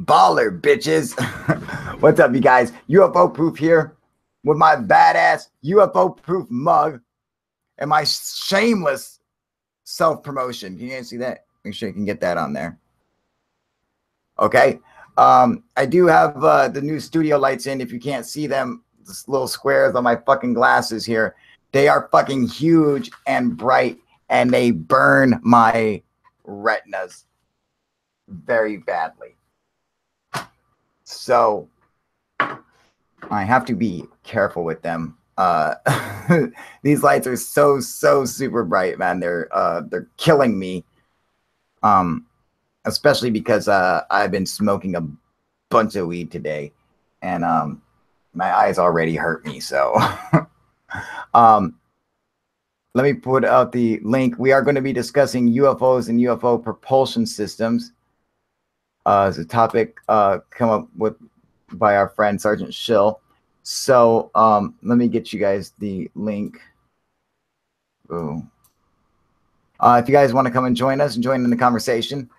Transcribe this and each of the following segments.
Baller, bitches. What's up, you guys? UFO Proof here with my badass UFO Proof mug and my shameless self-promotion. Can you guys see that? Make sure you can get that on there. Okay. I do have the new studio lights in. If you can't see them, this little squares on my fucking glasses here, they are fucking huge and bright, and they burn my retinas very badly. So I have to be careful with them. These lights are so super bright, man. They're killing me. Especially because I've been smoking a bunch of weed today, and my eyes already hurt me. So let me put out the link. We are going to be discussing UFOs and UFO propulsion systems as a topic come up with by our friend Sergeant Schill. So let me get you guys the link. Ooh. If you guys want to come and join us and join in the conversation,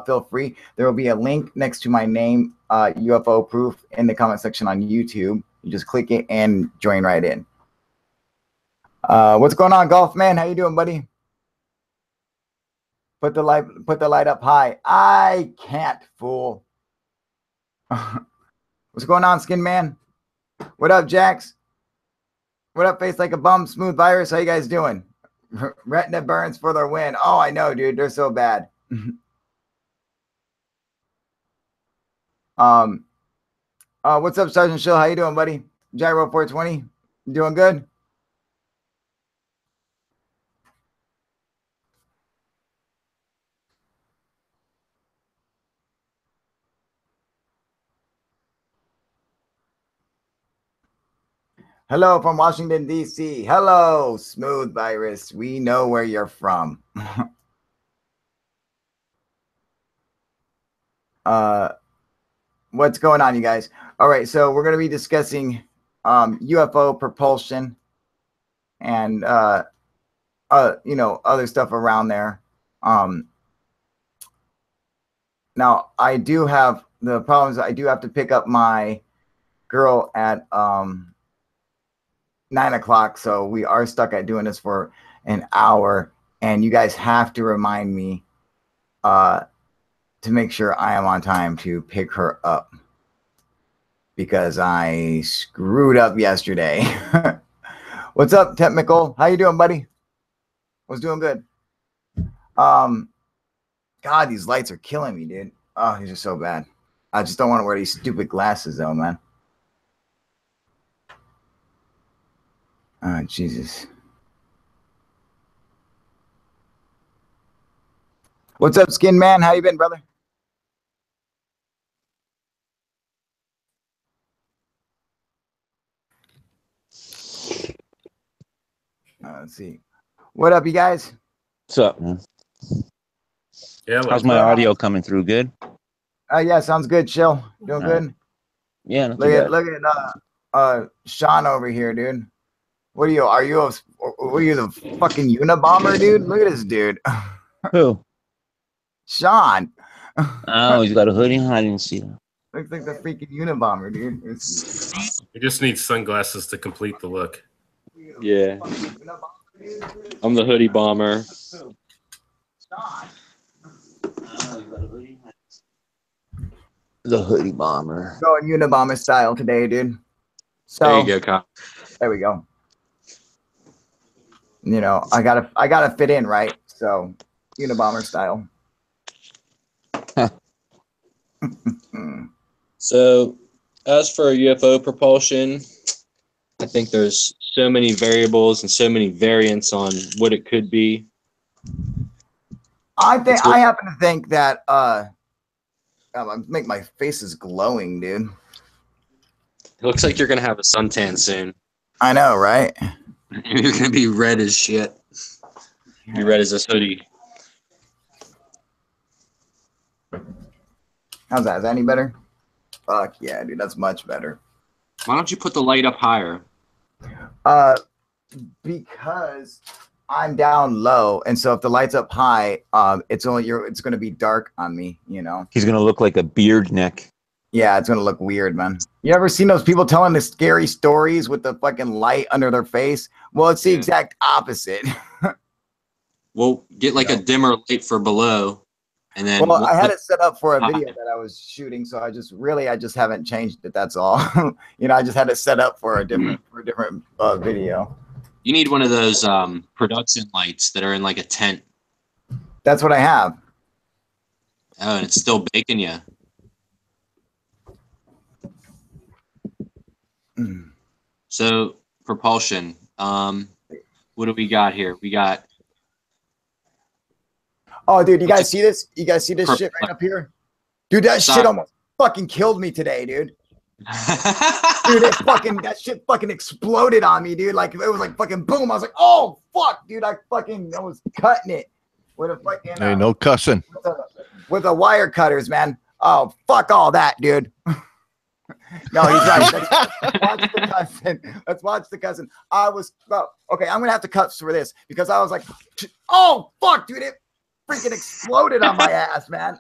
feel free. There will be a link next to my name, UFO Proof, in the comment section on YouTube. You just click it and join right in. What's going on, Golf Man? How you doing, buddy? Put the light up high. I can't, fool. What's going on, Skin Man? What up, Jax? What up, Face Like a Bum? Smooth Virus. How you guys doing? Retina burns for their win. Oh, I know, dude. They're so bad. What's up, Sergeant Schill? How you doing, buddy? Gyro 420. You doing good? Hello from Washington, D.C. Hello, Smooth Virus. We know where you're from. What's going on, you guys? All right, so we're going to be discussing UFO propulsion and, you know, other stuff around there. Now, I do have the problems. I do have to pick up my girl at 9 o'clock, so we are stuck at doing this for an hour, and you guys have to remind me to make sure I am on time to pick her up because I screwed up yesterday. What's up, Technical? How you doing, buddy? Was doing good. God, these lights are killing me, dude. Oh, these are so bad. I just don't want to wear these stupid glasses though, man. Oh, Jesus. What's up, Skin Man? How you been, brother? Let's see. What up, you guys? What's up, man? Yeah. How's my audio coming through? Good? Yeah, sounds good, Chill. Doing good? Yeah, look at Sean over here, dude. What are you? Are you the fucking Unabomber, dude? Look at this dude. Who? Sean. Oh, he's got a hoodie. I didn't see that. Looks like the freaking Unabomber, dude. You just need sunglasses to complete the look. Yeah. I'm the hoodie bomber. The hoodie bomber. Going Unabomber style today, dude. So There you go, Kyle. there we go. You know, I gotta fit in, right? So Unabomber style. So, as for UFO propulsion, I think there's so many variables and so many variants on what it could be. I happen to think that make my face is glowing, dude. It looks like you're gonna have a suntan soon. I know, right? You're gonna be red as shit. Be red as this hoodie. How's that? Is that any better? Fuck yeah, dude. That's much better. Why don't you put the light up higher? Because I'm down low, and so if the light's up high, it's going to be dark on me. You know. He's gonna look like a beard neck. Yeah, it's gonna look weird, man. You ever seen those people telling the scary stories with the fucking light under their face? Well, it's the exact opposite. We'll get like a dimmer light for below, and then. Well, I had it set up for a video that I was shooting, so I just haven't changed it. That's all. You know, I just had it set up for a different video. You need one of those production lights that are in like a tent. That's what I have. Oh, and it's still baking you. So propulsion. What do we got here? We got. Oh, dude, you guys see this? You guys see this shit right up here? Dude, that shit almost fucking killed me today, dude. Dude, that shit fucking exploded on me, dude. Like it was like fucking boom. I was like, oh fuck, dude. I was cutting it with a fucking. Hey, no cussing. With the wire cutters, man. Oh fuck all that, dude. No, he's right. Let's watch the cousin. Let's watch the cousin. Okay, I'm gonna have to cut for this because I was like, oh fuck, dude, it freaking exploded on my ass, man.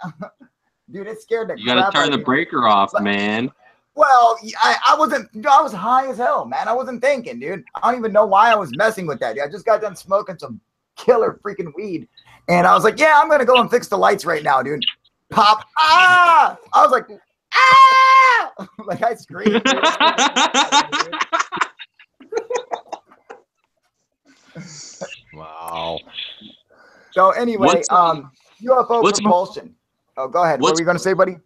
Dude, it scared the crap. You gotta turn the breaker off, man. Well, I was high as hell, man. I wasn't thinking, dude. I don't even know why I was messing with that, dude. I just got done smoking some killer freaking weed. And I was like, yeah, I'm going to go and fix the lights right now, dude. Pop. Ah! I was like, ah! Like I screamed. Wow. So anyway, UFO propulsion. Oh, go ahead. What were you going to say, buddy?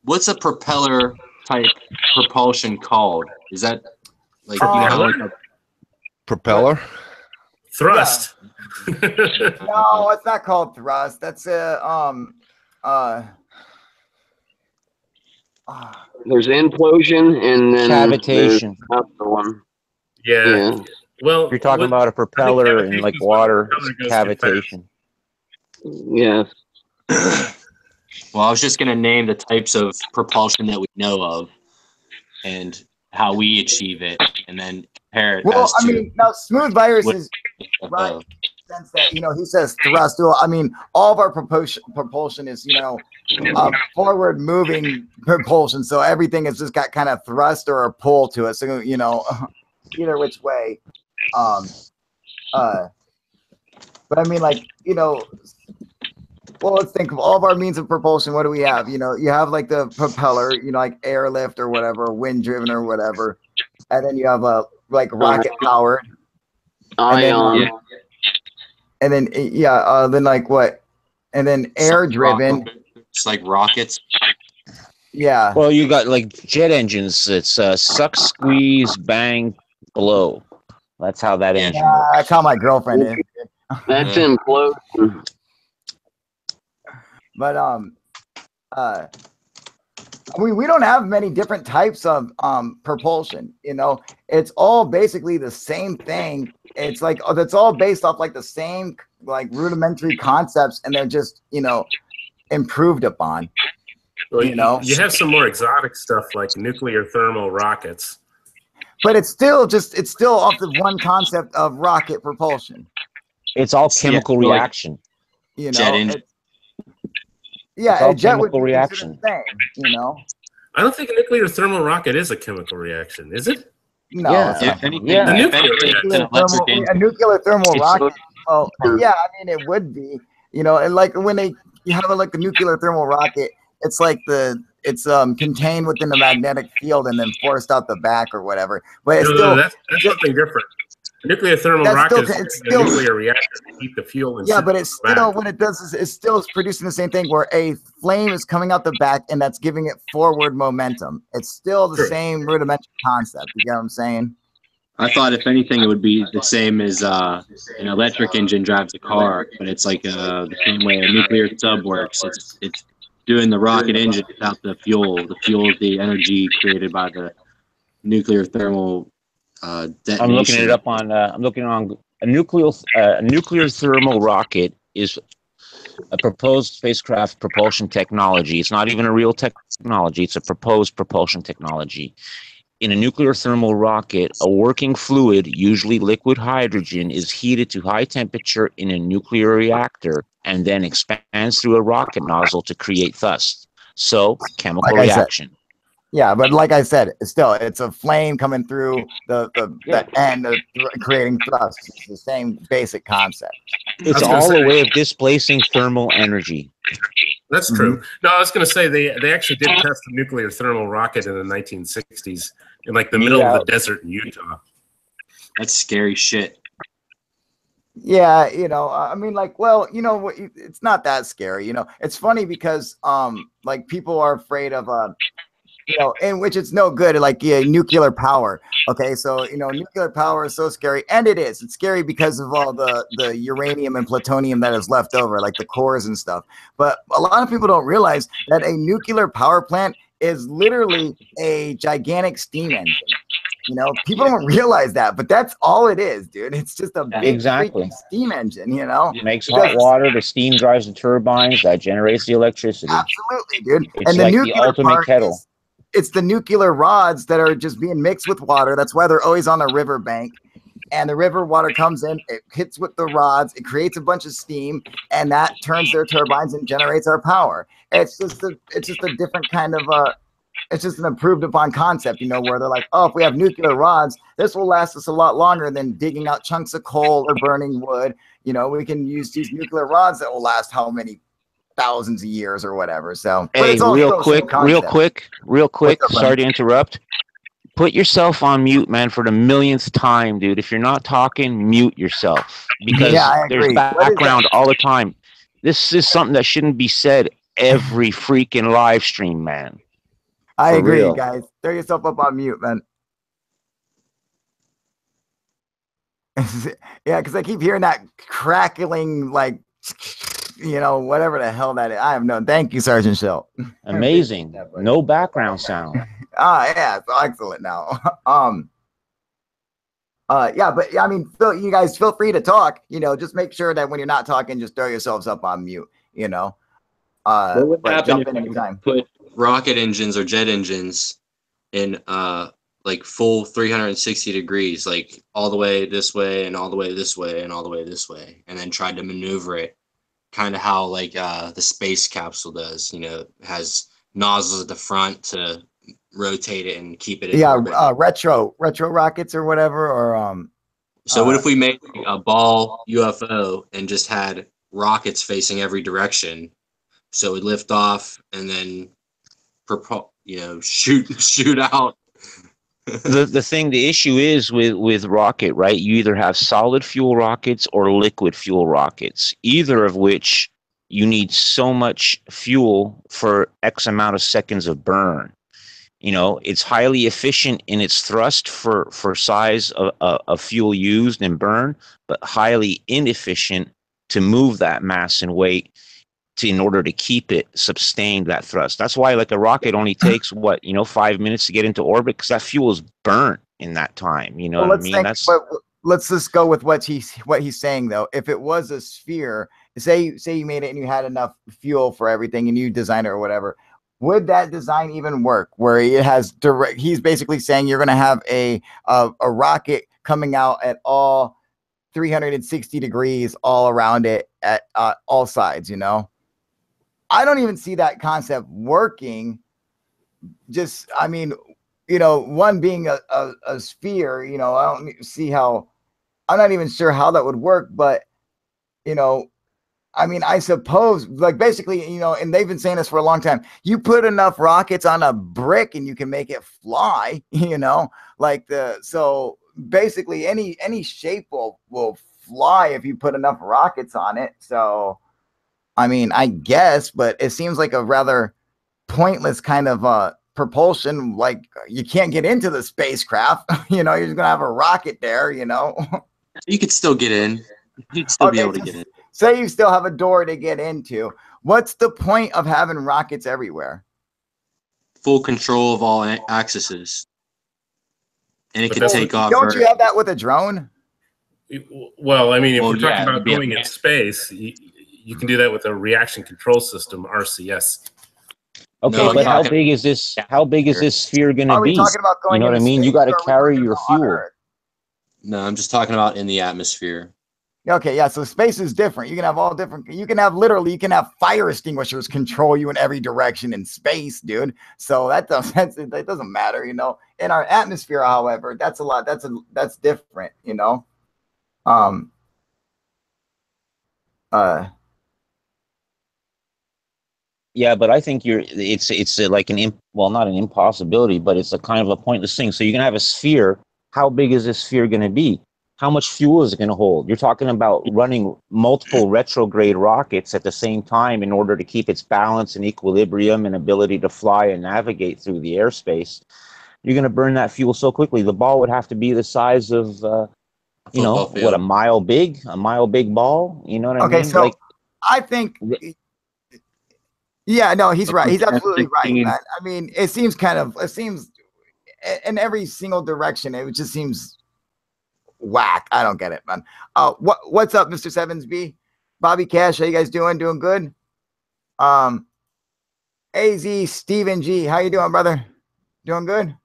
What's a propeller type propulsion called? Is that like propeller? Thrust. Yeah. No, it's not called thrust. That's there's implosion and then Cavitation. Another one. Yeah. Well, You're talking about a propeller in like water cavitation. Yes. Well, I was just gonna name the types of propulsion that we know of and how we achieve it, and then compare it. Well, I mean, now Smooth Virus is right in the sense that, you know, he says thrust. Well, I mean, all of our propulsion is, you know, forward moving propulsion. So everything has just got kind of thrust or a pull to it. So, you know, either which way. But I mean, like, you know, well, let's think of all of our means of propulsion. What do we have? You know, you have like the propeller, you know, like airlift or whatever, wind driven or whatever. And then you have a like rocket powered. Ion. And then then like what? And then air driven. It's like rockets. Yeah. Well, you got like jet engines. It's suck, squeeze, bang, blow. That's how that engine works. That's how my girlfriend is. That's implosion. But I mean, we don't have many different types of propulsion. You know, it's all basically the same thing. It's like it's all based off like the same like rudimentary concepts, and they're just, you know, improved upon. Well, you know, you have some more exotic stuff like nuclear thermal rockets. But it's still off the one concept of rocket propulsion. It's all chemical reaction. You know, Jet engine. Yeah, a jet would chemical be reaction. the same, you know. I don't think a nuclear thermal rocket is a chemical reaction, is it? No. Yeah. It's not. If anything, Yeah. if anything, it's an electric engine. A nuclear thermal It's rocket. Oh, yeah, I mean it would be. You know, and like when you have like a nuclear thermal rocket, it's like it's contained within the magnetic field and then forced out the back or whatever. But it's still that's something different. A nuclear thermal rocket is a nuclear reactor to heat the fuel. And but it's still what it does is it's still producing the same thing where a flame is coming out the back and that's giving it forward momentum. It's still the same rudimentary concept. You get what I'm saying? I thought if anything, it would be the same as an electric engine drives a car, but it's like the same way a nuclear sub works. It's doing the rocket engine without the fuel. The fuel is the energy created by the nuclear thermal detonation. I'm looking it up on. I'm looking on a nuclear thermal rocket is a proposed spacecraft propulsion technology. It's not even a real technology. It's a proposed propulsion technology. in a nuclear thermal rocket, a working fluid, usually liquid hydrogen, is heated to high temperature in a nuclear reactor and then expands through a rocket nozzle to create thrust. So, chemical reaction. Yeah, but like I said, still, it's a flame coming through the end of creating thrust. It's the same basic concept. It's all a way of displacing thermal energy. That's true. No, I was going to say they actually did test a nuclear thermal rocket in the 1960s in like the middle of the desert in Utah. That's scary shit. Yeah, you know, I mean, like, well, you know, it's not that scary. You know, it's funny because like people are afraid of you know, in which it's no good, like nuclear power. Okay, so you know, nuclear power is so scary, and it is. It's scary because of all the uranium and plutonium that is left over, like the cores and stuff. But a lot of people don't realize that a nuclear power plant is literally a gigantic steam engine. You know, people don't realize that, but that's all it is, dude. It's just a big freaking steam engine, you know? It makes hot water, the steam drives the turbines, that generates the electricity. Absolutely, dude. It's like the ultimate kettle. It's the nuclear rods that are just being mixed with water. That's why they're always on a river bank. And the river water comes in, it hits with the rods, it creates a bunch of steam, and that turns their turbines and generates our power. It's just a different kind of it's just an improved upon concept, you know, where they're like, oh, if we have nuclear rods, this will last us a lot longer than digging out chunks of coal or burning wood. You know, we can use these nuclear rods that will last how many thousands of years or whatever. So, hey, real quick, sorry to interrupt. Put yourself on mute, man, for the millionth time, dude. If you're not talking, mute yourself, because there's background all the time. This is something that shouldn't be said every freaking live stream, man. I agree, guys. Throw yourself up on mute, man. Yeah, because I keep hearing that crackling, like, you know, whatever the hell that is. I have no. Thank you, Sergeant Schill. Amazing. No background sound. Yeah, it's excellent now. Yeah, but I mean, you guys feel free to talk. You know, just make sure that when you're not talking, just throw yourselves up on mute. You know, what would happen if anytime. Put rocket engines or jet engines in like full 360 degrees, like all the way this way and all the way this way and all the way this way, and then tried to maneuver it, kind of how like the space capsule does. You know, has nozzles at the front to rotate it and keep it in orbit. retro rockets or whatever. Or so what if we made a ball UFO and just had rockets facing every direction, so it would lift off and then shoot out. The issue is with rocket, right? You either have solid fuel rockets or liquid fuel rockets, either of which you need so much fuel for X amount of seconds of burn. You know, it's highly efficient in its thrust for size of fuel used and burn, but highly inefficient to move that mass and weight in order to keep it sustained, that thrust. That's why like a rocket only takes 5 minutes to get into orbit, because that fuel is burnt in that time. You know what I mean? But let's just go with what he's saying though. If it was a sphere, say you made it and you had enough fuel for everything and you designed it or whatever, would that design even work? Where it has direct, he's basically saying you're going to have a rocket coming out at all 360 degrees all around it at all sides, you know? I don't even see that concept working. Just, I mean, you know, one being a sphere, you know, I don't see how, I'm not even sure how that would work, but, you know, I mean, I suppose, like, basically, you know, and they've been saying this for a long time, you put enough rockets on a brick and you can make it fly, you know, like so basically any shape will fly if you put enough rockets on it. So, I mean, I guess, but it seems like a rather pointless kind of propulsion. Like, you can't get into the spacecraft, you know, you're just gonna have a rocket there, you know. You could still get in. You'd still be able to get in. Say you still have a door to get into. What's the point of having rockets everywhere? Full control of all axes. And it can take off. Don't you have that with a drone? Well, I mean, if we're talking about going in space, you can do that with a reaction control system, RCS. Okay, No, I'm but how talking- big is this? How big is this sphere going to Are we be? talking about You going know what I into mean? You space, got to or are we carry talking your about on fuel. Earth? No, I'm just talking about in the atmosphere. Okay, yeah. So space is different. You can have all different. You can have literally. You can have fire extinguishers control you in every direction in space, dude. So that doesn't matter, you know. In our atmosphere, however, that's a lot. That's different, you know. Yeah, but I think it's like well, not an impossibility, but it's a kind of a pointless thing. So you're gonna have a sphere. How big is this sphere gonna be? How much fuel is it gonna hold? You're talking about running multiple retrograde rockets at the same time in order to keep its balance and equilibrium and ability to fly and navigate through the airspace. You're gonna burn that fuel so quickly. The ball would have to be the size of you know, Football what, field. a mile big ball. You know what I okay, mean? so Like, I think. Yeah, no, he's right. He's absolutely right, 16. man. I mean, it seems in every single direction. It just seems whack. I don't get it, man. What's up, Mr. Sevens B? Bobby Cash, how you guys doing? Doing good? AZ Steven G, how you doing, brother? Doing good?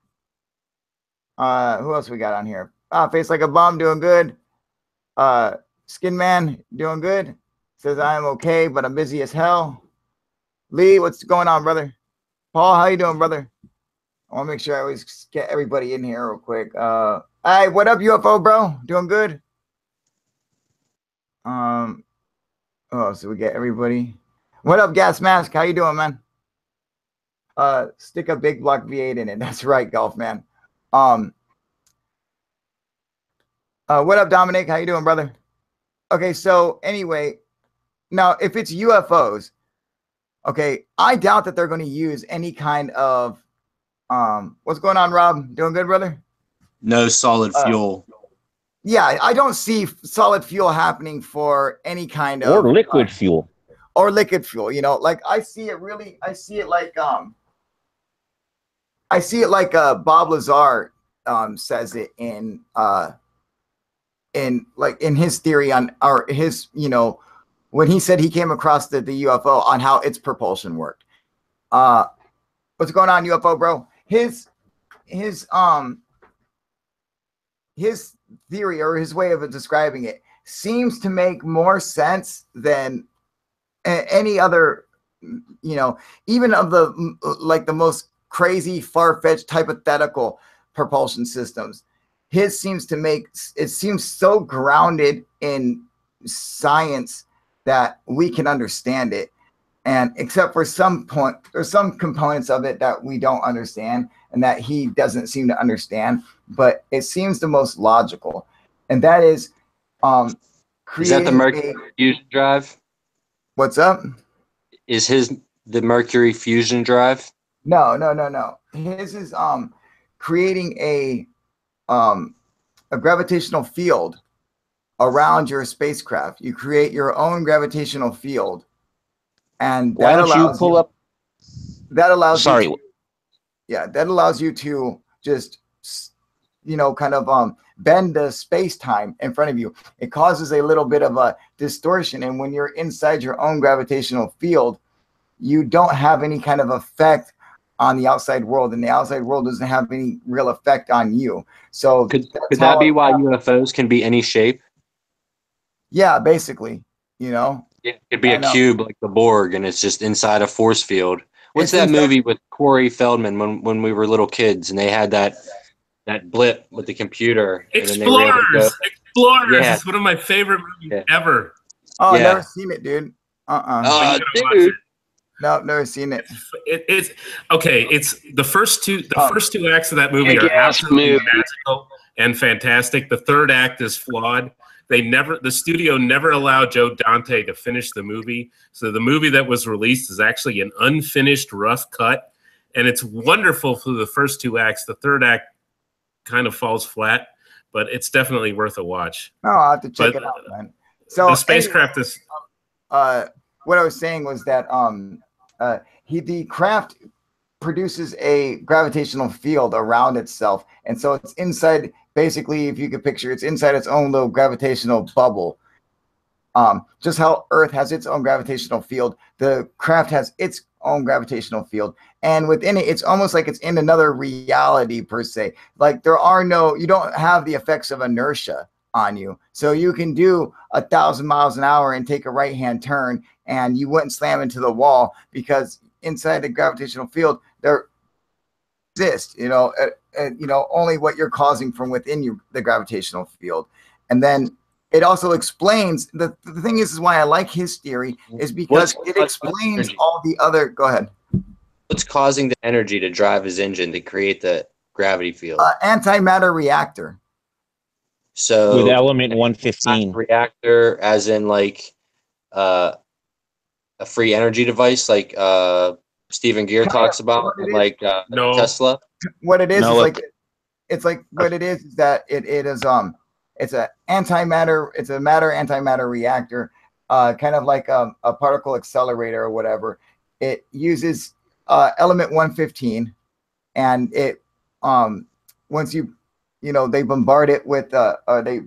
Who else we got on here? Face Like a Bum, doing good. Skin Man, doing good. Says I am okay, but I'm busy as hell. Lee, what's going on, brother? Paul, how you doing, brother? I want to make sure I always get everybody in here real quick. Hey, what up, UFO bro? Doing good? Oh, so we get everybody. What up, Gas Mask? How you doing, man? Stick a big block V8 in it. That's right, Golf Man. What up, Dominic? How you doing, brother? Okay, so anyway, now if it's UFOs, okay, I doubt that they're going to use any kind of what's going on, Rob? Doing good, brother? No solid fuel. Yeah, I don't see solid fuel happening for any kind of or liquid fuel. Or liquid fuel, you know, like I see it like Bob Lazar says it in his theory on, or his, you know, when he said he came across the UFO on how its propulsion worked. What's going on, UFO bro? His theory, or his way of describing it, seems to make more sense than any other, you know, even of the most crazy, far-fetched, hypothetical propulsion systems. His seems so grounded in science that we can understand it. And except for some point, there's some components of it that we don't understand and that he doesn't seem to understand, but it seems the most logical. And that is Is that the Mercury fusion drive? What's up? Is the Mercury fusion drive? No. His is creating a gravitational field around your spacecraft. You create your own gravitational field. And why don't you pull up? That allows Sorry. That allows you to just, you know, kind of bend the space-time in front of you. It causes a little bit of a distortion, and when you're inside your own gravitational field, you don't have any kind of effect on the outside world, and the outside world doesn't have any real effect on you. So could that be why UFOs can be any shape? Yeah, basically, you know. It could be a cube like the Borg, and it's just inside a force field. What's that movie with Corey Feldman when we were little kids, and they had that blip with the computer? Explorers! Explorers! Yeah. It's one of my favorite movies ever. Oh, Yeah. Never seen it, dude. Dude. No, never seen it. It's okay. It's the first two acts of that movie are absolutely magical and fantastic. The third act is flawed. The studio never allowed Joe Dante to finish the movie. So the movie that was released is actually an unfinished rough cut. And it's wonderful for the first two acts. The third act kind of falls flat, but it's definitely worth a watch. No, I'll have to check it out, man. So the spacecraft is what I was saying was that the craft produces a gravitational field around itself, and so it's inside, basically, if you could picture, it's inside its own little gravitational bubble. Just how Earth has its own gravitational field, the craft has its own gravitational field, and within it, it's almost like it's in another reality per se. Like you don't have the effects of inertia on you, so you can do 1,000 miles an hour and take a right-hand turn, and you wouldn't slam into the wall because inside the gravitational field there exists, only what you're causing from within you, the gravitational field. And then it also explains the thing is why I like his theory is because it explains all the other. Go ahead. What's causing the energy to drive his engine to create the gravity field? Antimatter reactor. So with element 115 reactor, as in like a free energy device, like Stephen Gear talks about, like No. Tesla. What it is No, is like it's like what it is that it is it's a antimatter, it's a matter antimatter reactor, kind of like a particle accelerator or whatever. It uses element 115, and it once they bombard it with they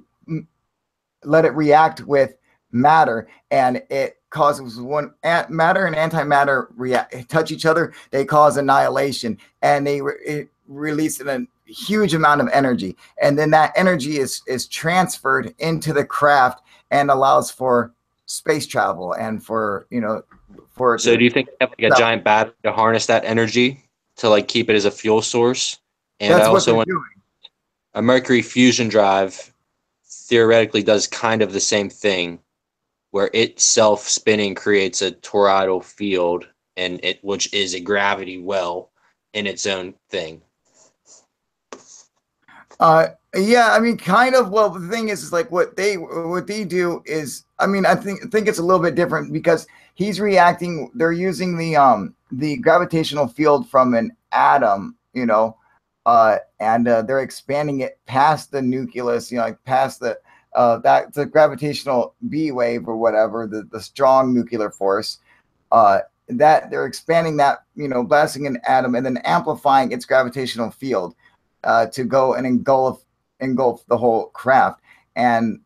let it react with matter, and it causes matter and antimatter touch each other. They cause annihilation, and it release a huge amount of energy, and then that energy is transferred into the craft and allows for space travel and for So do you think they have like a giant battery to harness that energy to like keep it as a fuel source? And that's also what they're doing. A Mercury fusion drive theoretically does kind of the same thing, where itself spinning creates a toroidal field, and which is a gravity well in its own thing. Yeah, I mean, kind of. Well, the thing is like what they do is, I mean, I think it's a little bit different because he's reacting. They're using the gravitational field from an atom, and they're expanding it past the nucleus, like past the the gravitational B wave or whatever, the strong nuclear force. That they're expanding that, blasting an atom and then amplifying its gravitational field to go and engulf the whole craft. And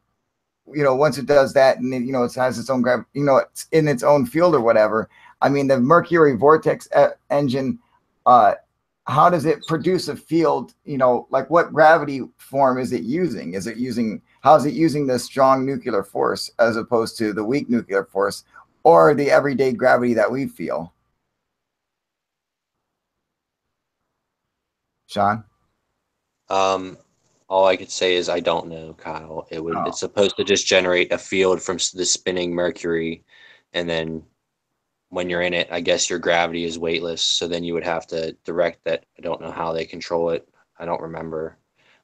once it does that, and it has its own it's in its own field or whatever. I mean, the Mercury vortex engine, how does it produce a field? Like what gravity form is it using? How is it using the strong nuclear force as opposed to the weak nuclear force or the everyday gravity that we feel? Sean? All I could say is I don't know, Kyle. It's supposed to just generate a field from the spinning Mercury, and then when you're in it, I guess your gravity is weightless. So then you would have to direct that. I don't know how they control it. I don't remember.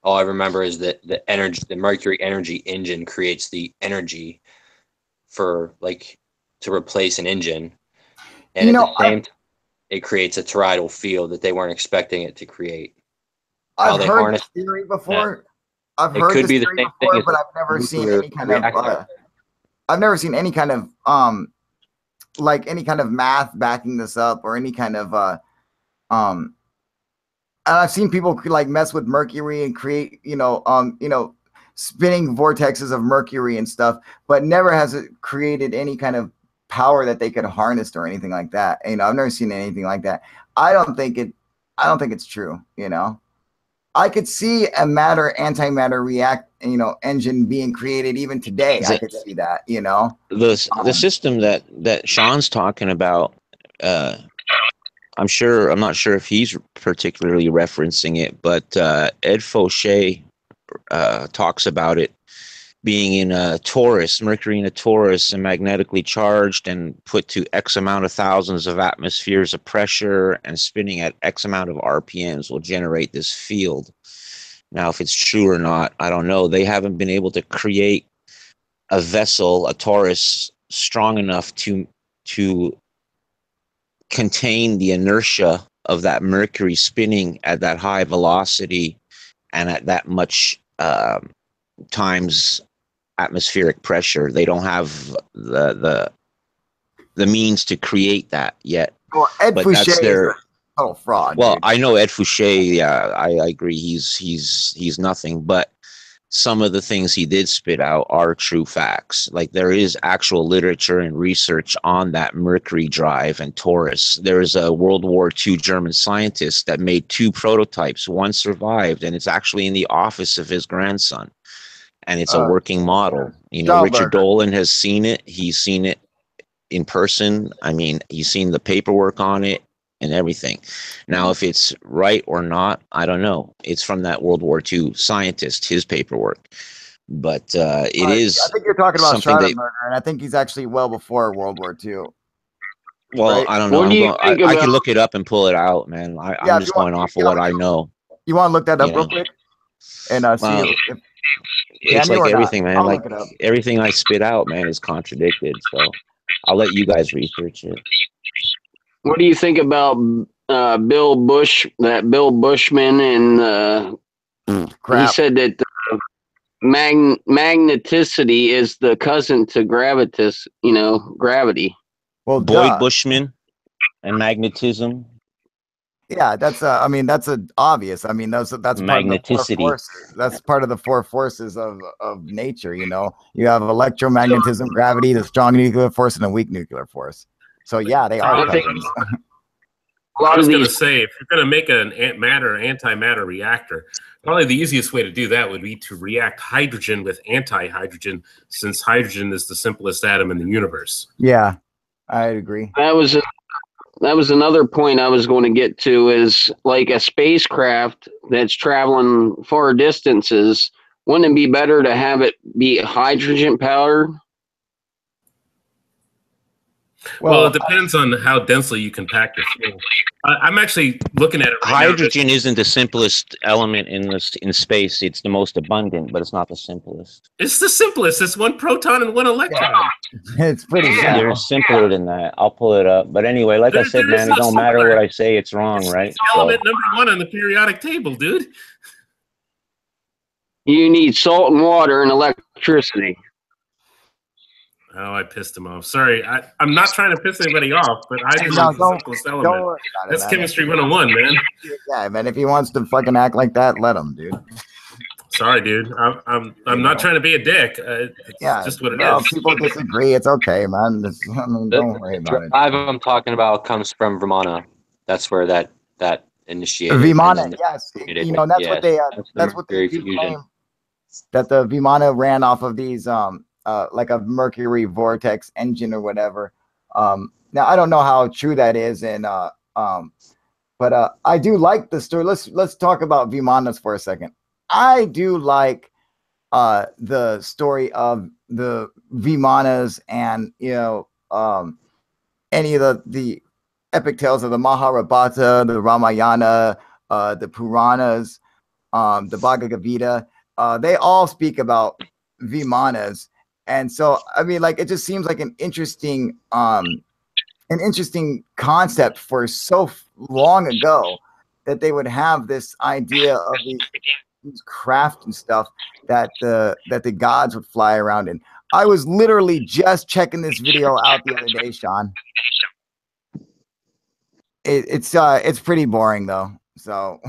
All I remember is that the Mercury energy engine creates the energy for to replace an engine, and at the same time, it creates a toroidal field that they weren't expecting it to create. I've heard this theory before. I've heard this theory before, but I've never seen any kind of. I've never seen any kind of any kind of math backing this up or any kind of and I've seen people mess with Mercury and create spinning vortexes of Mercury and stuff, but never has it created any kind of power that they could harness or anything like that. I've never seen anything like that. I don't think it's true. I could see a matter antimatter engine being created even today. I could see that. The system that Sean's talking about. I'm not sure if he's particularly referencing it, but Ed Fauché talks about it being in a torus, Mercury in a torus, and magnetically charged and put to X amount of thousands of atmospheres of pressure and spinning at X amount of RPMs will generate this field. Now, if it's true or not, I don't know. They haven't been able to create a vessel, a torus, strong enough to contain the inertia of that Mercury spinning at that high velocity and at that much times atmospheric pressure. They don't have the means to create that yet. Well, Ed Fauché is a total fraud. Well, dude. I know Ed Fauché. Yeah, I agree. He's nothing. But some of the things he did spit out are true facts. Like there is actual literature and research on that Mercury drive and Taurus. There's a World War II German scientist that made 2 prototypes. One survived, and it's actually in the office of his grandson. And it's a working model. You know, Richard Dolan has seen it. He's seen it in person. I mean, he's seen the paperwork on it and everything. Now, if it's right or not, I don't know. It's from that World War II scientist, his paperwork. But it is. I think you're talking about Schauberger, and I think he's actually well before World War II. Well, right? I don't know. I can look it up and pull it out, man. I'm just going off of what I know. You want to look that up real quick? And see if it's like everything, man. Like everything I spit out, man, is contradicted. So I'll let you guys research it. What do you think about Bill Bush? That Bill Bushman and he said that magneticity is the cousin to gravitas. You know, gravity. Well, Boyd Bushman and magnetism. Yeah, that's I mean, that's obvious. I mean, that's magneticity. That's part of the 4 forces of nature. You know, you have electromagnetism, gravity, the strong nuclear force, and a weak nuclear force. So yeah, they are cousins. I was going to say, if you're going to make an antimatter reactor, probably the easiest way to do that would be to react hydrogen with anti-hydrogen, since hydrogen is the simplest atom in the universe. Yeah, I agree. That was another point I was going to get to, is like a spacecraft that's traveling far distances. Wouldn't it be better to have it be hydrogen powered? Well, it depends on how densely you can pack your fuel. I'm actually looking at it right Hydrogen now. Isn't the simplest element in space. It's the most abundant, but it's not the simplest. It's the simplest. It's 1 proton and 1 electron. Yeah. It's pretty simple. They're simpler than that. I'll pull it up. But anyway, like I said, man, it don't matter what I say. It's wrong, right? It's element number 1 on the periodic table, dude. You need salt and water and electricity. Oh, I pissed him off. Sorry, I'm not trying to piss anybody off, but I just the simplest element. That's chemistry 101, man. Yeah, man. If he wants to fucking act like that, let him, dude. Sorry, dude. I'm not trying to be a dick. It's just what it is. People disagree. It's okay, man. I mean, don't worry about it. Drive I'm talking about comes from Vimana. That's where that initiated. Vimana, yes. You know, that's what they. That's what they claim. That the Vimana ran off of these like a Mercury vortex engine or whatever. Now I don't know how true that is, and but I do like the story. Let's talk about Vimanas for a second. I do like the story of the Vimanas, and you know any of the epic tales of the Mahabharata, the Ramayana, the Puranas, the Bhagavad Gita. They all speak about Vimanas. And so, I mean, like, it just seems like an interesting concept for so long ago that they would have this idea of these craft and stuff that the gods would fly around in. I was literally just checking this video out the other day, Sean. It's pretty boring though, so.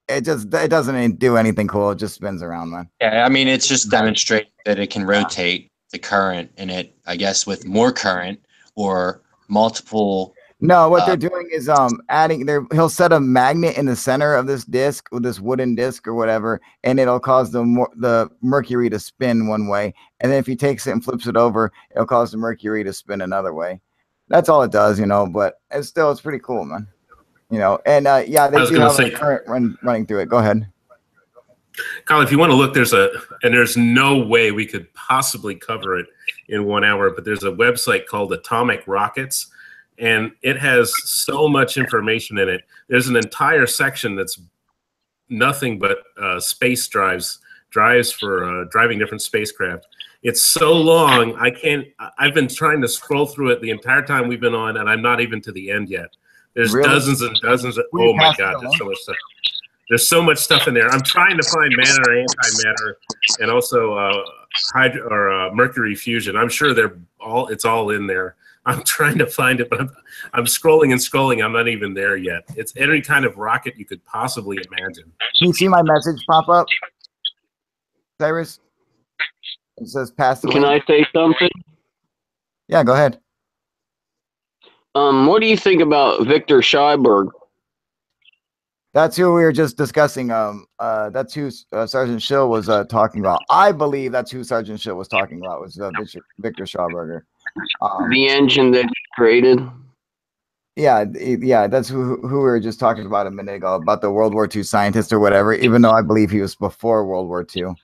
It doesn't do anything cool. It just spins around, man. Yeah, I mean, it's just demonstrating that it can rotate the current in it, I guess, with more current or multiple. No, what they're doing is adding. He'll set a magnet in the center of this disc, with this wooden disc or whatever, and it'll cause the Mercury to spin one way. And then if he takes it and flips it over, it'll cause the Mercury to spin another way. That's all it does, you know. But it's pretty cool, man. You know, and yeah, they do have a current running through it. Go ahead, Kyle. If you want to look, there's no way we could possibly cover it in 1 hour, but there's a website called Atomic Rockets, and it has so much information in it. There's an entire section that's nothing but space drives for driving different spacecraft. It's so long, I've been trying to scroll through it the entire time we've been on, and I'm not even to the end yet. There's dozens and dozens. Oh my God, there's so much stuff. There's so much stuff in there. I'm trying to find matter, antimatter, and also Mercury fusion. I'm sure it's all in there. I'm trying to find it, but I'm scrolling and scrolling. I'm not even there yet. It's any kind of rocket you could possibly imagine. Can you see my message pop up? Cyrus? It says passed away. Can I say something? Yeah, go ahead. What do you think about Viktor Schauberger? That's who we were just discussing. That's who Sergeant Schill was talking about. I believe that's who Sergeant Schill was talking about, was Viktor Schauberger. The engine that he created. Yeah, that's who we were just talking about a minute ago, about the World War II scientist or whatever, even though I believe he was before World War II.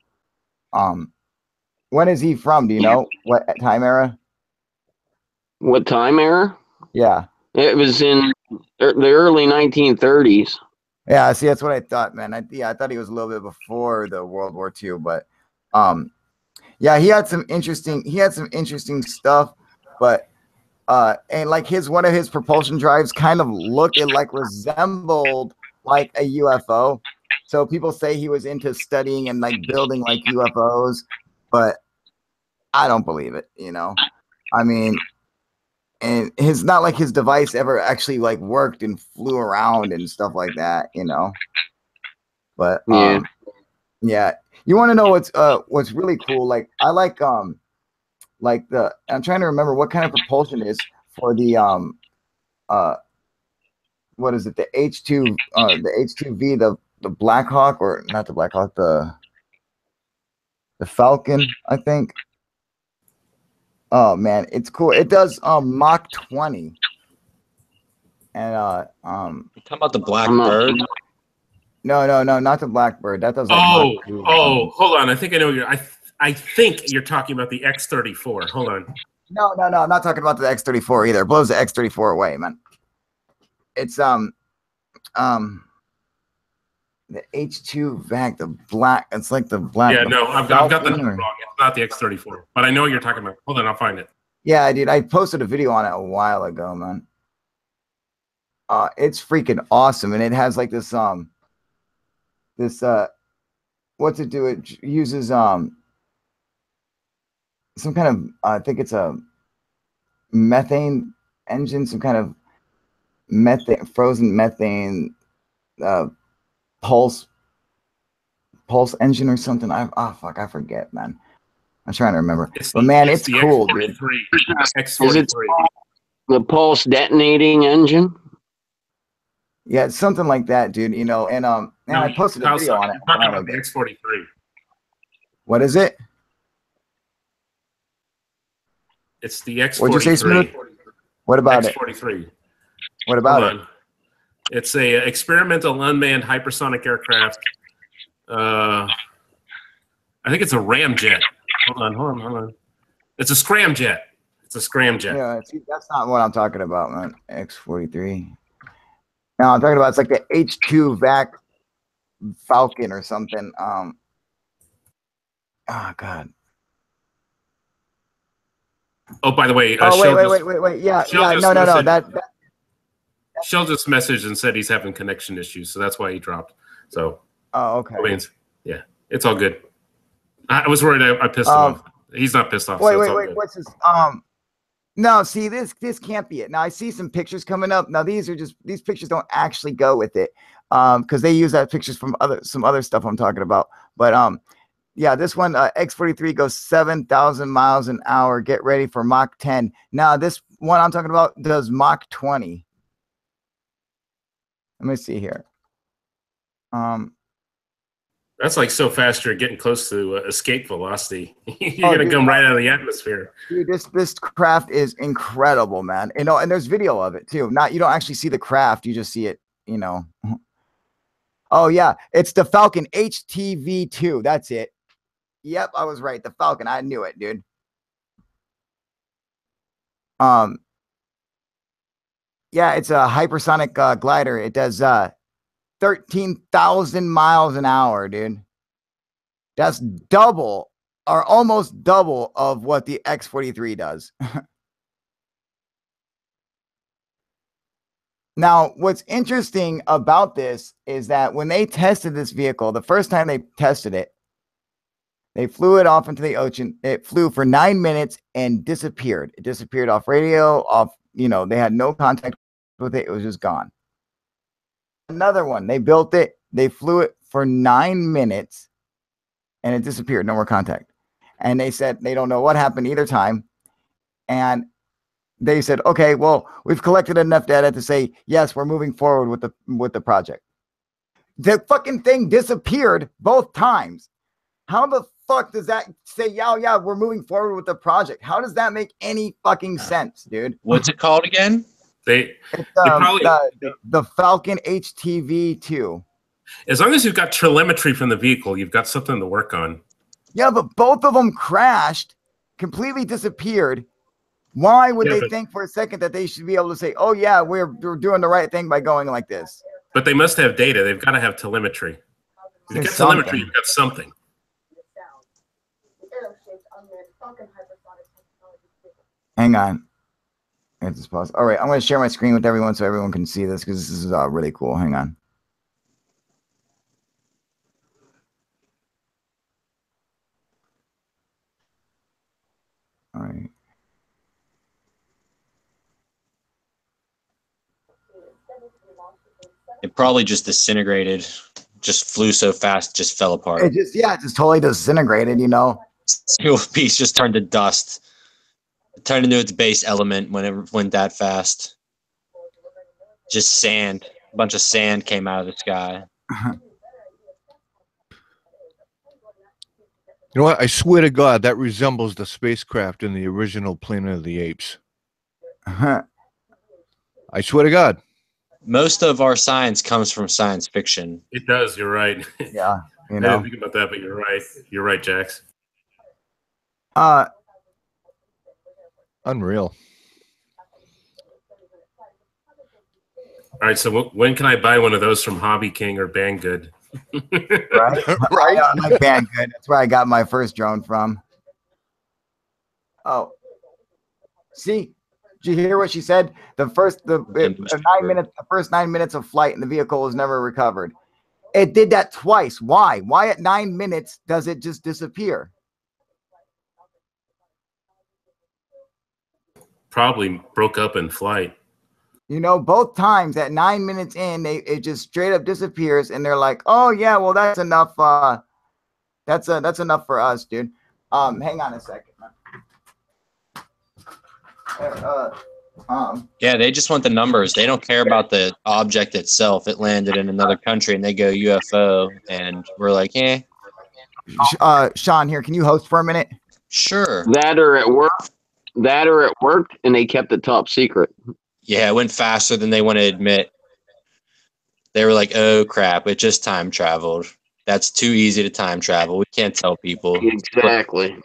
When is he from? Do you know what time era? What time era? Yeah. It was in the early 1930s. Yeah, see, that's what I thought, man. I thought he was a little bit before the World War II, but yeah, he had some interesting stuff, but and like one of his propulsion drives kind of resembled like a UFO. So people say he was into studying and like building like UFOs, but I don't believe it, you know. I mean, and his not like his device ever actually like worked and flew around and stuff like that, you know. But yeah, you want to know what's really cool? Like I like I'm trying to remember what kind of propulsion is for the what is it, the H2 the Black Hawk, or not the Black Hawk, the Falcon, I think. Oh man, it's cool. It does Mach 20. And you talking about the Blackbird? No, not the Blackbird. That does like hold on. I think I know I think you're talking about the X34. Hold on. No, I'm not talking about the X34 either. It blows the X34 away, man. It's the H2 vac, the black. It's like the black. Yeah, no, I've got that wrong. It's not the X34, but I know what you're talking about. Hold on, I'll find it. Yeah, dude, I posted a video on it a while ago, man. It's freaking awesome, and it has like this what's it do? It uses some kind of I think it's a methane engine, some kind of frozen methane pulse engine or something. I forget, man. I'm trying to remember. But man, it's cool, dude. X43. Is it the pulse detonating engine? Yeah, it's something like that, dude. You know, and I posted a video on it. Talking about the X43. What is it? It's the X43. What'd you say, Smooth? What about X43. What about it? It's a experimental unmanned hypersonic aircraft. I think it's a ramjet. Hold on. It's a scramjet. Yeah, see, that's not what I'm talking about, man. X43. No, I'm talking about it's like the H2 vac Falcon or something. Oh God. Oh, by the way. Wait. Yeah. No. Shell just messaged and said he's having connection issues, so that's why he dropped. So. Oh, okay. Yeah, it's all good. I was worried I pissed him off. He's not pissed off. Wait. What's his? No, see, this can't be it. Now I see some pictures coming up. Now these pictures don't actually go with it, because they use that pictures from some other stuff I'm talking about. But yeah, this one X43 goes 7,000 miles an hour. Get ready for Mach 10. Now this one I'm talking about does Mach 20. Let me see here. That's like so fast you're getting close to escape velocity. You're gonna come right out of the atmosphere. Dude, this craft is incredible, man. You know, and there's video of it too. You don't actually see the craft, you just see it, you know. Oh yeah, it's the Falcon HTV2. That's it. Yep, I was right. The Falcon. I knew it, dude. Yeah, it's a hypersonic glider. It does 13,000 miles an hour, dude. That's double or almost double of what the X43 does. Now, what's interesting about this is that when they tested this vehicle, the first time they tested it, they flew it off into the ocean. It flew for 9 minutes and disappeared. It disappeared off radio, off, you know, they had no contact with it. It was just gone. Another one, they built it. They flew it for 9 minutes and it disappeared. No more contact. And they said they don't know what happened either time. And they said, okay, well, we've collected enough data to say, yes, we're moving forward with the project. The fucking thing disappeared both times. How the fuck does that say, yeah, we're moving forward with the project? How does that make any fucking sense, dude? What's it called again? They probably the Falcon HTV2. As long as you've got telemetry from the vehicle, you've got something to work on. Yeah, but both of them crashed, completely disappeared. Why would they think for a second that they should be able to say, oh, yeah, we're doing the right thing by going like this? But they must have data. They've got to have telemetry. If you get telemetry, you've got something. Hang on. It's pause. All right, I'm going to share my screen with everyone so everyone can see this because this is really cool. Hang on. All right. It probably just disintegrated, just flew so fast, just fell apart. It just totally disintegrated, you know. Single piece just turned to dust. It turned into its base element when it went that fast. Just sand. A bunch of sand came out of the sky. You know what? I swear to God, that resembles the spacecraft in the original Planet of the Apes. I swear to God. Most of our science comes from science fiction. It does. You're right. Yeah. You I know. didn't think about that, but you're right. You're right, Jax. Unreal. All right. So when can I buy one of those from Hobby King or Banggood? Right? Right. I like Banggood. That's where I got my first drone from. Oh. See? Did you hear what she said? The first 9 minutes of flight and the vehicle was never recovered. It did that twice. Why? Why at 9 minutes does it just disappear? Probably broke up in flight. You know, both times at 9 minutes in, it just straight up disappears, and they're like, "Oh yeah, well that's enough. That's enough for us, dude." Hang on a second. Yeah, they just want the numbers. They don't care about the object itself. It landed in another country, and they go UFO, and we're like, eh. Sean, here, can you host for a minute? Sure. That or it worked, and they kept it top secret. Yeah, it went faster than they want to admit. They were like, oh, crap, it just time traveled. That's too easy to time travel. We can't tell people. Exactly.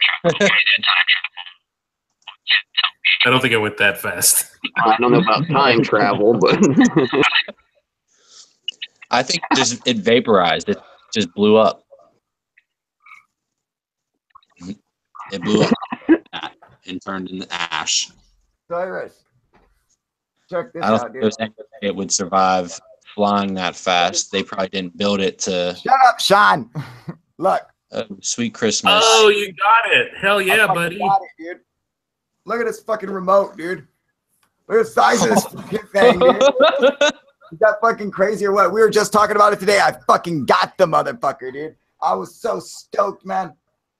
I don't think it went that fast. I don't know about time travel, but I think it vaporized. It just blew up. It blew up and turned into ash. Cyrus, check this I don't out, think dude. it would survive flying that fast. They probably didn't build it to. Shut up, Sean. Look. Sweet Christmas. Oh, you got it. Hell yeah, buddy. Got it, dude. Look at this fucking remote, dude. Look at the size of this fucking thing, dude. Is that fucking crazy or what? We were just talking about it today. I fucking got the motherfucker, dude. I was so stoked, man.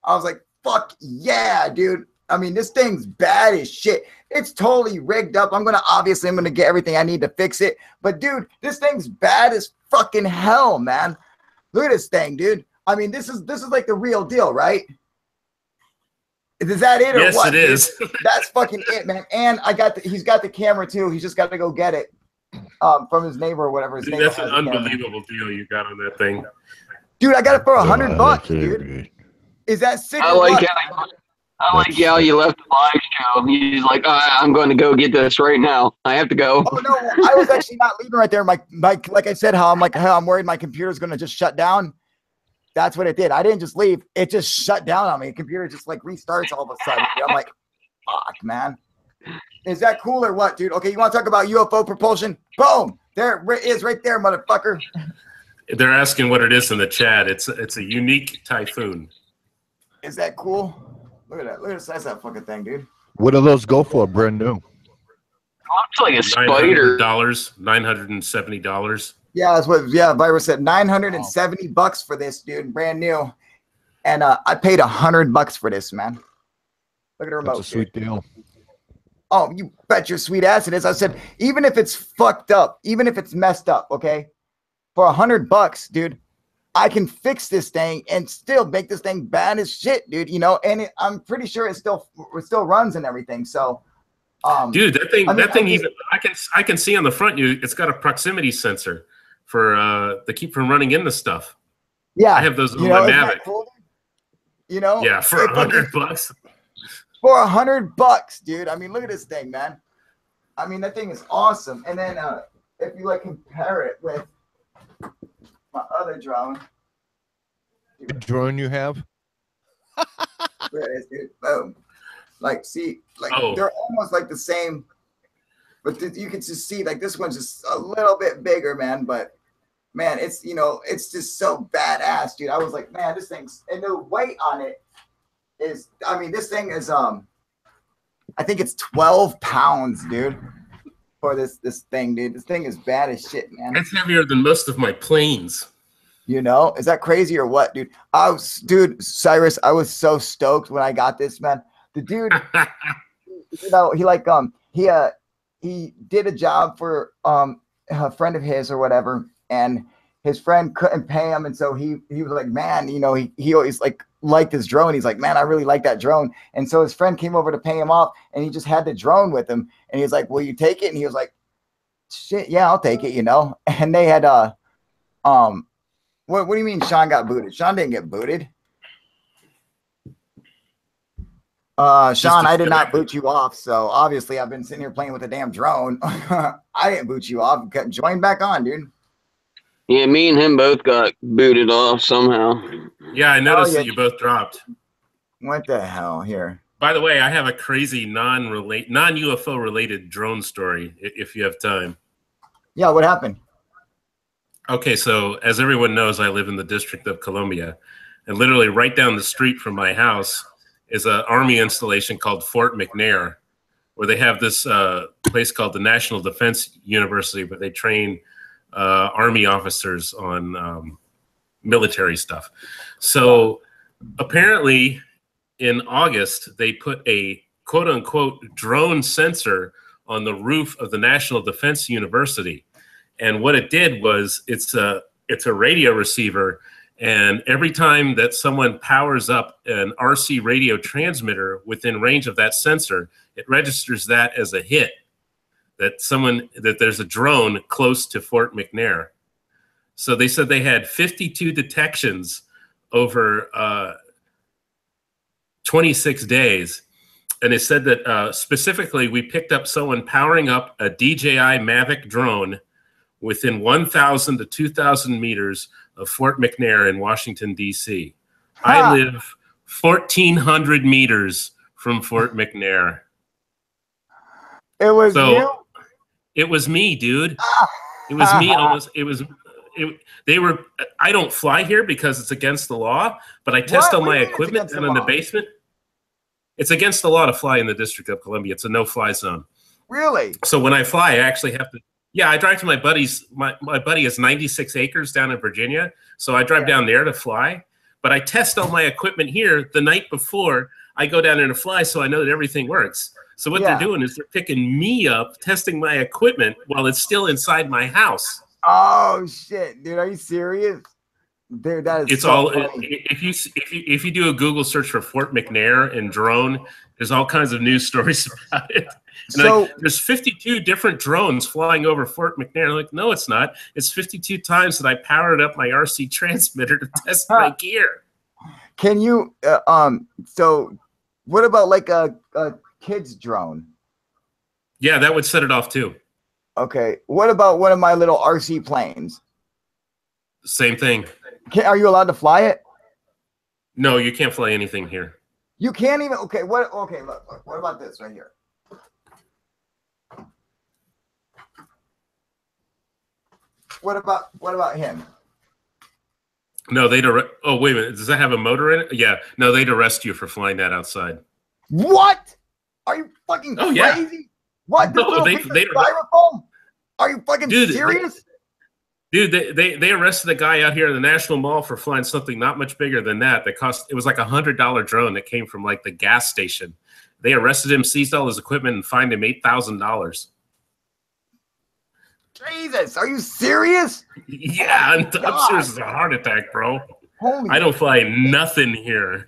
I was like, fuck yeah, dude. I mean, this thing's bad as shit. It's totally rigged up. I'm gonna get everything I need to fix it. But dude, this thing's bad as fucking hell, man. Look at this thing, dude. I mean, this is like the real deal, right? Is that it or yes, what? Yes, it is. That's fucking it, man. And he's got the camera too. He's just got to go get it from his neighbor or whatever. Dude, that's an unbelievable deal you got on that thing. Dude, I got it for $100, dude. Is that sick? I like how you left the live show. He's like, I'm going to go get this right now. I have to go. Oh no, I was actually not leaving right there. My like I said, how I'm worried my computer's going to just shut down. That's what it did. I didn't just leave. It just shut down on me. The computer just like restarts all of a sudden. I'm like, fuck, man. Is that cool or what, dude? Okay, you want to talk about UFO propulsion? Boom. There it is right there, motherfucker. They're asking what it is in the chat. It's a unique typhoon. Is that cool? Look at that. Look at the size of that fucking thing, dude. What do those go for, brand new? Looks like a spider. $970. Yeah, that's what Virus said. $970 for this, dude. Brand new. And I paid $100 for this, man. Look at the remote. That's a sweet deal. Oh, you bet your sweet ass it is. I said, even if it's fucked up, even if it's messed up, okay, for $100, dude, I can fix this thing and still make this thing bad as shit, dude. You know, and I'm pretty sure it still runs and everything. So, dude, that thing even I can see on the front. It's got a proximity sensor for to keep from running into stuff. Yeah, I have those on my Mavic. Cool? You know, yeah, for $100. For $100, dude. I mean, look at this thing, man. I mean, that thing is awesome. And then if you like compare it with my other drone. The drone you have? There it is, dude. Boom. Like, see, like they're almost like the same, but you can just see like this one's just a little bit bigger, man. But man, it's, you know, it's just so badass, dude. I was like, man, this thing's, and the weight on it is, I mean, this thing is I think it's 12 pounds, dude, for this thing, dude. This thing is bad as shit, man. It's heavier than most of my planes. You know, is that crazy or what, dude? Dude, Cyrus, I was so stoked when I got this, man. The dude, you know, he did a job for a friend of his or whatever, and his friend couldn't pay him, and so he was like, man, you know, he always liked his drone. He's like, man, I really like that drone. And so his friend came over to pay him off, and he just had the drone with him, and he was like, will you take it? And he was like, shit, yeah, I'll take it, you know. And they had what do you mean Sean got booted? Sean didn't get booted. Sean, I did not boot you off, so obviously I've been sitting here playing with a damn drone. I didn't boot you off. Join back on, dude. Yeah, me and him both got booted off somehow. Yeah, I noticed that you both dropped. What the hell here? By the way, I have a crazy non-UFO related drone story if you have time. Yeah, what happened? Okay, so as everyone knows, I live in the District of Columbia, and literally right down the street from my house is an Army installation called Fort McNair, where they have this place called the National Defense University, where they train Army officers on military stuff. So apparently in August, they put a quote unquote drone sensor on the roof of the National Defense University. And what it did was it's a radio receiver, and every time that someone powers up an RC radio transmitter within range of that sensor, it registers that as a hit, that there's a drone close to Fort McNair. So they said they had 52 detections over 26 days. And it said that specifically we picked up someone powering up a DJI Mavic drone within 1,000 to 2,000 meters of Fort McNair in Washington, D.C. I live 1,400 meters from Fort McNair. It was you? It was me, dude. It was me. I don't fly here because it's against the law, but I test all my equipment down in the basement. It's against the law to fly in the District of Columbia. It's a no-fly zone. Really? So when I fly, I actually have to. Yeah, I drive to my buddy's. My buddy has 96 acres down in Virginia, so I drive down there to fly. But I test all my equipment here the night before I go down there to fly, so I know that everything works. So what they're doing is they're picking me up, testing my equipment while it's still inside my house. Oh shit, dude! Are you serious? Dude, that is. It's so all. Funny. If you do a Google search for Fort McNair and drone, there's all kinds of news stories about it. And so there's 52 different drones flying over Fort McNair. I'm like, no, it's not. It's 52 times that I powered up my RC transmitter to test my gear. Can you? So, what about like a kid's drone? Yeah, that would set it off too. Okay. What about one of my little RC planes? Same thing. Are you allowed to fly it? No, you can't fly anything here. You can't even. Okay. What? Okay. Look. What about this right here? What about him? No, they'd arrest. Oh, wait a minute. Does that have a motor in it? Yeah. No, they'd arrest you for flying that outside. What? Are you fucking crazy? Yeah. What? This no, they'd styrofoam? Are you fucking serious? Dude, they arrested a guy out here in the National Mall for flying something not much bigger than that. It was like $100 drone that came from like the gas station. They arrested him, seized all his equipment, and fined him $8,000. Jesus, are you serious? Yeah, I'm serious as a heart attack, bro. Holy I don't fly nothing here.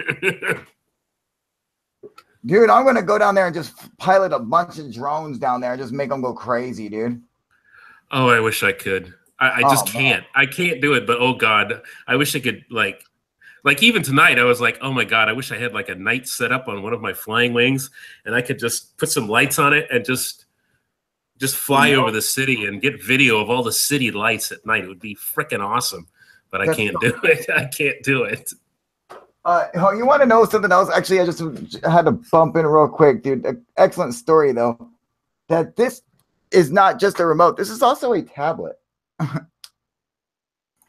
Dude, I'm gonna go down there and just pilot a bunch of drones down there and just make them go crazy, dude. Oh, I wish I could. I just can't. I can't do it. But oh god, I wish I could. Like even tonight, I was like, oh my god, I wish I had like a night set up on one of my flying wings, and I could just put some lights on it and just fly over the city and get video of all the city lights at night. It would be freaking awesome. But I can't do it. I can't do it. You want to know something else? Actually, I just had to bump in real quick, dude. Excellent story, though. That this is not just a remote. This is also a tablet.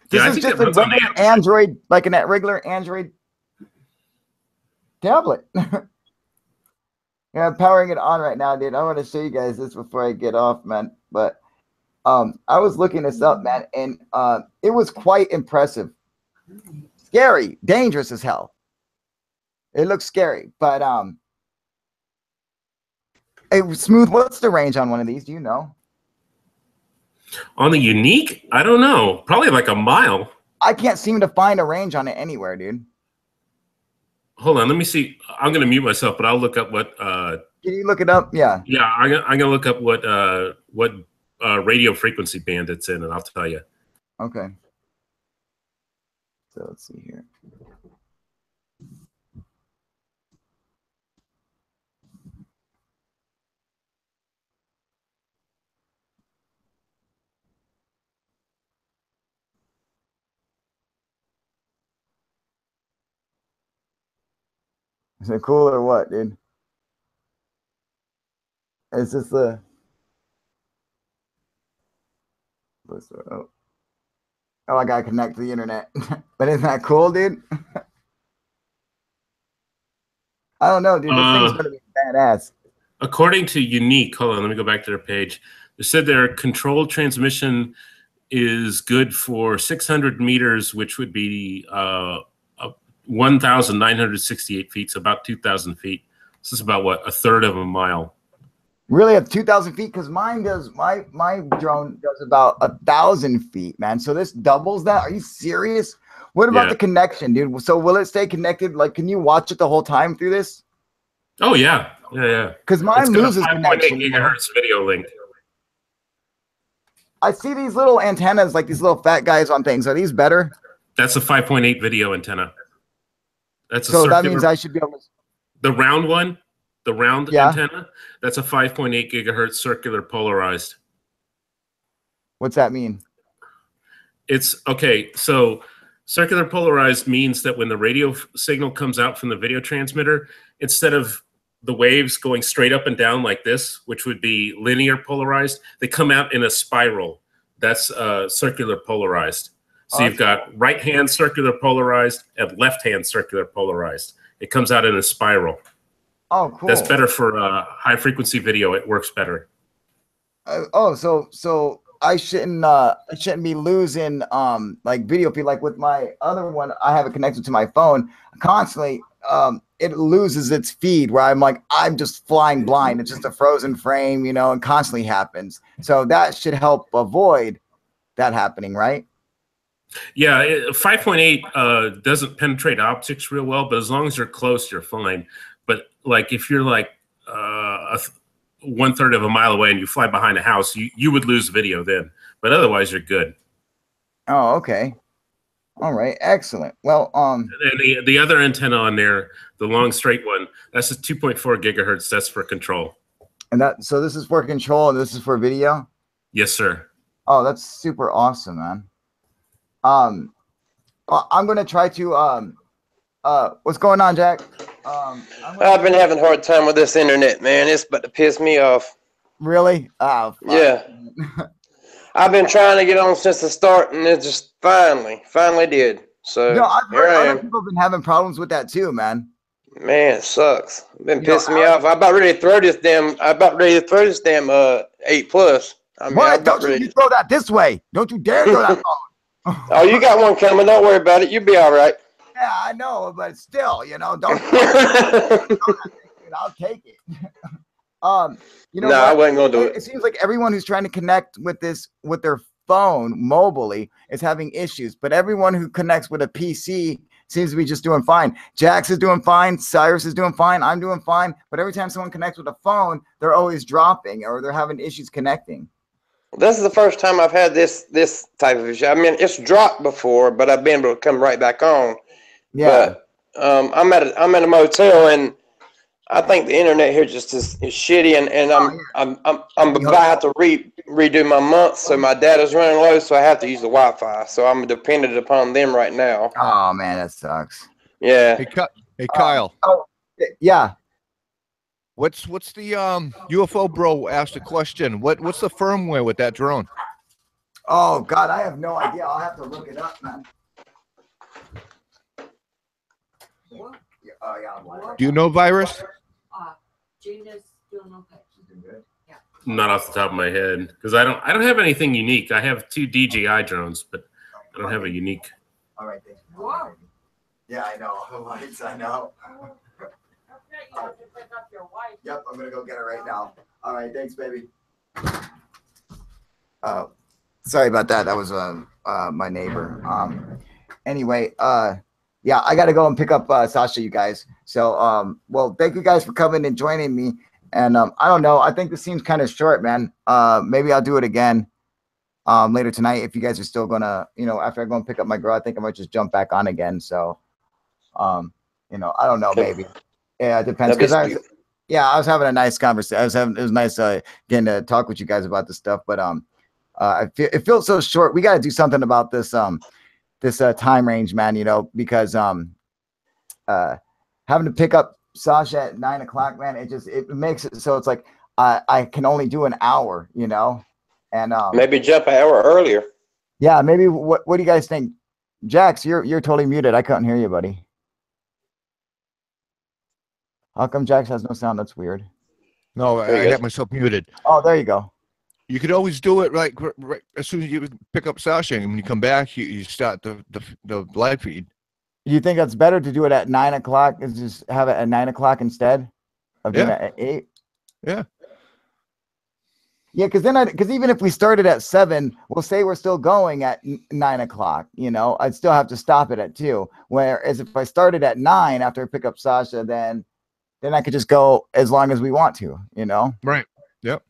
This is just a regular Android, like a regular Android tablet. Yeah, I'm powering it on right now, dude. I want to show you guys this before I get off, man. But I was looking this up, man, and it was quite impressive. Scary, dangerous as hell. It looks scary, but hey, Smooth, what's the range on one of these? Do you know? On the Unique? I don't know. Probably like a mile. I can't seem to find a range on it anywhere, dude. Hold on, let me see. I'm gonna mute myself, but I'll look up what. Can you look it up? Yeah. Yeah, I'm gonna look up what radio frequency band it's in, and I'll tell you. Okay. So let's see here. Is it cool or what, dude? Is this the... Oh, I gotta connect to the internet. But isn't that cool, dude? I don't know, dude. This thing's gonna be badass. According to Unique, hold on, let me go back to their page. They said their controlled transmission is good for 600 meters, which would be 1,968 feet, so about 2,000 feet. This is about what, a third of a mile. Really, at 2,000 feet? Because mine does, my drone does about 1,000 feet, man. So this doubles that. Are you serious? What about the connection, dude? So will it stay connected? Like, can you watch it the whole time through this? Oh yeah, yeah. Because mine loses connection. 5.8 gigahertz video link. I see these little antennas, like these little fat guys on things. Are these better? That's a 5.8 video antenna. That's a so that means I should be able to. The round one, the round antenna. That's a 5.8 gigahertz circular polarized. What's that mean? It's okay. So circular polarized means that when the radio signal comes out from the video transmitter, instead of the waves going straight up and down like this, which would be linear polarized, they come out in a spiral. That's circular polarized. So you've got right-hand circular polarized and left-hand circular polarized. It comes out in a spiral. Oh, cool. That's better for high-frequency video. It works better. So I shouldn't be losing like video feed. Like with my other one, I have it connected to my phone constantly. It loses its feed where I'm just flying blind. It's just a frozen frame, you know, and constantly happens. So that should help avoid that happening, right? Yeah, 5.8 doesn't penetrate optics real well, but as long as you're close, you're fine. But like if you're like 1/3 of a mile away and you fly behind a house, you would lose video then. But otherwise, you're good. Oh, okay. All right, excellent. Well, and the other antenna on there, the long straight one, that's a 2.4 gigahertz. That's for control. And so this is for control, and this is for video. Yes, sir. Oh, that's super awesome, man. I'm gonna try to what's going on, Jack? I've been having a hard time with this internet, man. It's about to piss me off. Really? Oh, fuck. Yeah. I've been trying to get on since the start, and it just finally did. So I've heard other people have been having problems with that too, man. Man, it sucks. It's been pissing me off. I'm about ready to throw this damn 8 Plus. I mean, what? Don't you throw that this way? Don't you dare throw that phone. Oh, you got one coming. Don't worry about it. You'll be all right. Yeah, I know, but still, you know, don't. I'll take it. You know, no, I wasn't gonna do it seems like everyone who's trying to connect with their phone mobily is having issues, but everyone who connects with a PC seems to be just doing fine. Jax is doing fine. Cyrus is doing fine. I'm doing fine. But every time someone connects with a phone, they're always dropping or they're having issues connecting. This is the first time I've had this type of issue. I mean, it's dropped before, but I've been able to come right back on. Yeah. But I'm at a motel, and I think the internet here just is shitty, and I'm about to redo my month, so my data's running low, so I have to use the Wi-Fi. So I'm dependent upon them right now. Oh man, that sucks. Yeah. Hey Kyle. Yeah. What's the UFO bro asked a question? What's the firmware with that drone? Oh God, I have no idea. I'll have to look it up, man. What? Do you know, Virus? Gina's doing okay. She's doing good. Yeah. Not off the top of my head, because I don't have anything unique. I have 2 DJI drones, but I don't have a unique. All right, thanks. Wow. Yeah, I know. Lights, I know. Okay, you have to pick up your wife. Yep, I'm gonna go get her right now. All right, thanks, baby. Sorry about that. That was my neighbor. Anyway, yeah, I gotta go and pick up Sasha, you guys. So, well, thank you guys for coming and joining me. And I don't know. I think this seems kind of short, man. Maybe I'll do it again later tonight if you guys are still gonna, you know, after I go and pick up my girl, I think I might just jump back on again. So, you know, I don't know, maybe. Yeah, it depends. Because I was having a nice conversation. It was nice getting to talk with you guys about this stuff. But it feels so short. We got to do something about this time range, man. You know, because having to pick up Sasha at 9 o'clock, man, it makes it so it's like I can only do an hour. You know, and maybe jump an hour earlier. Yeah, maybe. What do you guys think? Jax, you're totally muted. I couldn't hear you, buddy. How come Jax has no sound? That's weird. No, I got myself muted. Oh, there you go. You could always do it right as soon as you pick up Sasha, and when you come back, you start the live feed. Do you think that's better to do it at 9 o'clock? Is just have it at 9 o'clock instead of doing it at 8? Yeah. Yeah, because even if we started at 7, we'll say we're still going at 9 o'clock. You know, I'd still have to stop it at 2. Whereas if I started at 9 after I pick up Sasha, then I could just go as long as we want to. You know. Right. Yep.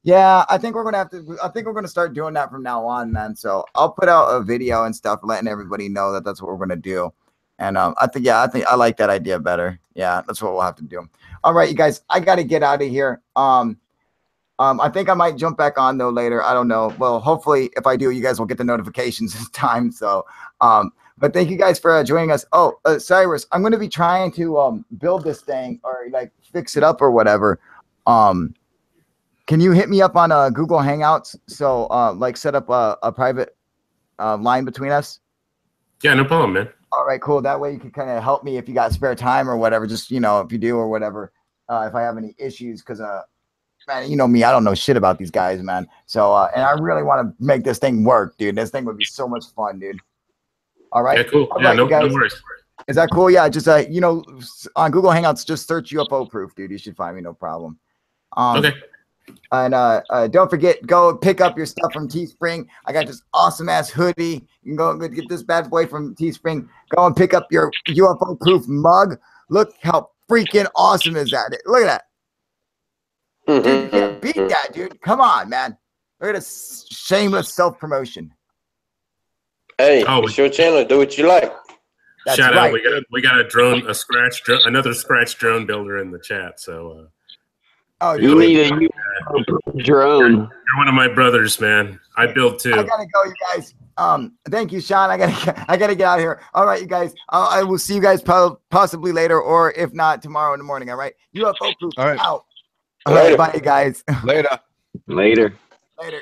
Yeah, I think we're gonna start doing that from now on, man. So I'll put out a video and stuff, letting everybody know that that's what we're gonna do. And I think I like that idea better. Yeah, that's what we'll have to do. All right, you guys, I gotta get out of here. I think I might jump back on though later. I don't know. Well, hopefully, if I do, you guys will get the notifications this time. So, but thank you guys for joining us. Oh, Cyrus, I'm gonna be trying to build this thing or like fix it up or whatever. Can you hit me up on Google Hangouts? So like set up a private line between us? Yeah, no problem, man. All right, cool. That way you can kind of help me if you got spare time or whatever. Just, you know, if you do or whatever, if I have any issues, because man, you know me, I don't know shit about these guys, man. So and I really want to make this thing work, dude. This thing would be so much fun, dude. All right. Yeah, cool. All yeah, right, no worries. Is that cool? Yeah, just you know, on Google Hangouts, just search UFO proof, dude. You should find me, no problem. Okay. And don't forget, go pick up your stuff from Teespring. I got this awesome ass hoodie. You can go get this bad boy from Teespring. Go and pick up your UFO proof mug. Look how freaking awesome is that? Look at that. Dude, you can't beat that, dude. Come on, man. Look at this shameless self-promotion. Hey, it's your channel. Do what you like. That's Shout right. out. We got another scratch drone builder in the chat. So oh, you need a drone. You're one of my brothers, man. I build too. I gotta go, you guys. Thank you, Sean. I gotta get out of here. All right, you guys. I will see you guys possibly later, or if not, tomorrow in the morning. All right. UFO proof out. All right, bye, you guys. Later. Later. Later.